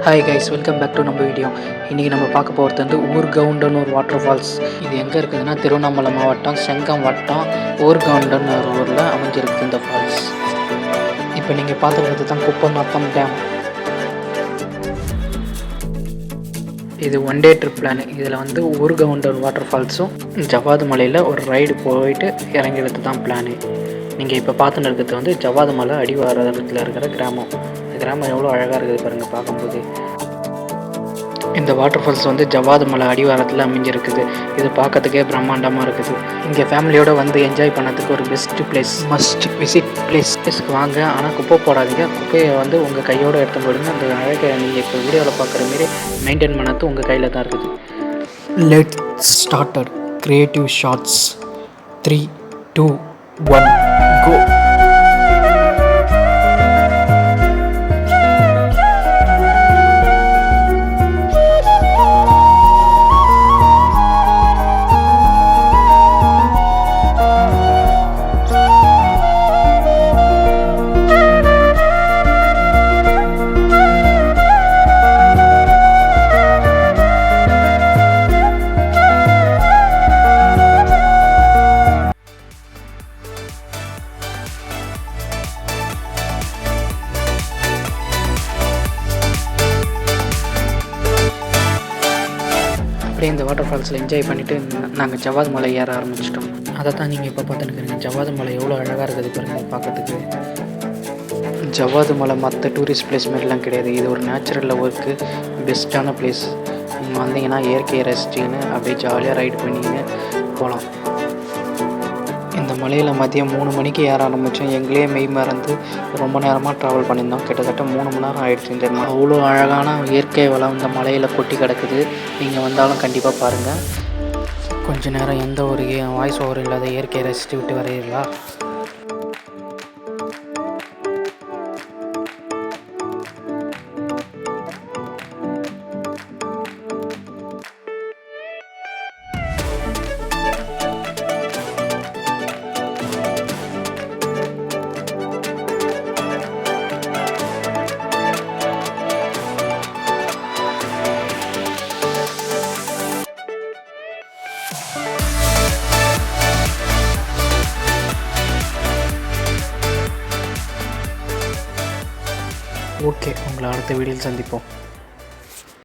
Hi guys, welcome back to நம்ம video. இன்றைக்கி நம்ம பார்க்க போகிறது வந்து ஊர்கவுண்டனூர் வாட்டர்ஃபால்ஸ். இது எங்கே இருக்குதுன்னா திருவண்ணாமலை மாவட்டம் செங்கம் வட்டம் ஊர்கவுண்டனூர் ஊரில் அமைஞ்சிருக்கு இந்த ஃபால்ஸ். இப்போ நீங்கள் பார்த்துருக்கிறது தான் குப்பநாத்தம் டேம். இது ஒன் டே ட்ரிப் பிளான். இதில் வந்து ஊர்கவுண்டர் வாட்டர்ஃபால்ஸும் ஜவ்வாது மலையில் ஒரு ரைடு போயிட்டு இறங்கிறது தான் பிளானு. நீங்கள் இப்போ பார்த்துன்னு இருக்கிறது வந்து ஜவ்வாது மலை அடிவாரத்தில் இருக்கிற கிராமம். இந்த கிராமம் எவ்வளோ அழகாக இருக்குது பாருங்கள் பார்க்கும்போது. இந்த வாட்டர்ஃபால்ஸ் வந்து ஜவ்வாது மலை அடிவாரத்தில் அமைஞ்சிருக்குது. இது பார்க்கறதுக்கே பிரம்மாண்டமாக இருக்குது. இங்கே ஃபேமிலியோடு வந்து என்ஜாய் பண்ணதுக்கு ஒரு பெஸ்ட்டு பிளேஸ், மஸ்ட் விசிட் பிளேஸ்க்கு வாங்க. ஆனால் குப்பை போடாதீங்க. குப்பையை வந்து உங்கள் கையோடு எடுத்து போயிடுங்க. அந்த அழகை நீங்கள் இப்போ வீடியோவில் பார்க்குற மாரி மெயின்டைன் பண்ணது உங்கள் கையில் தான் இருக்குது. Let's started creative shorts. 3, 2, 1 go. இந்த வாட்டர் ஃபால்ஸில் என்ஜாய் பண்ணிவிட்டு நாங்கள் ஜவ்வாது மலை ஏற ஆரம்பிச்சிட்டோம். அதை தான் நீங்கள் இப்போ பார்த்துட்டுருக்கீங்க. ஜவ்வாது மலை எவ்வளோ அழகாக இருக்குது பாருங்கள் பார்க்கறதுக்கு. ஜவ்வாது மலை மற்ற டூரிஸ்ட் பிளேஸ் மாதிரிலாம் கிடையாது. இது ஒரு நேச்சுரல் ஒர்க்கு பெஸ்ட்டான பிளேஸ். நீங்கள் வந்தீங்கன்னா இயற்கையை ரசிச்சின்னு அப்படியே ஜாலியாக ரைடு பண்ணின்னு போகலாம். இந்த மலையில் மதியம் 3 மணிக்கு ஏற ஆரம்பித்தோம். எங்களே மெய் மறந்து ரொம்ப நேரமாக ட்ராவல் பண்ணியிருந்தோம். கிட்டத்தட்ட 3 மணி நேரம் ஆகிடுச்சு. இந்த அவ்வளோ அழகான இயற்கை வளம் இந்த மலையில் கொட்டி கிடக்குது. நீங்கள் வந்தாலும் கண்டிப்பாக பாருங்கள். கொஞ்சம் நேரம் எந்த ஒரு வாய்ஸ் ஓவர் இல்லாத இயற்கையை ரசித்து விட்டு வரையிடலாம். ஓகே, உங்களை அடுத்த வீடியோவில் சந்திப்போம்.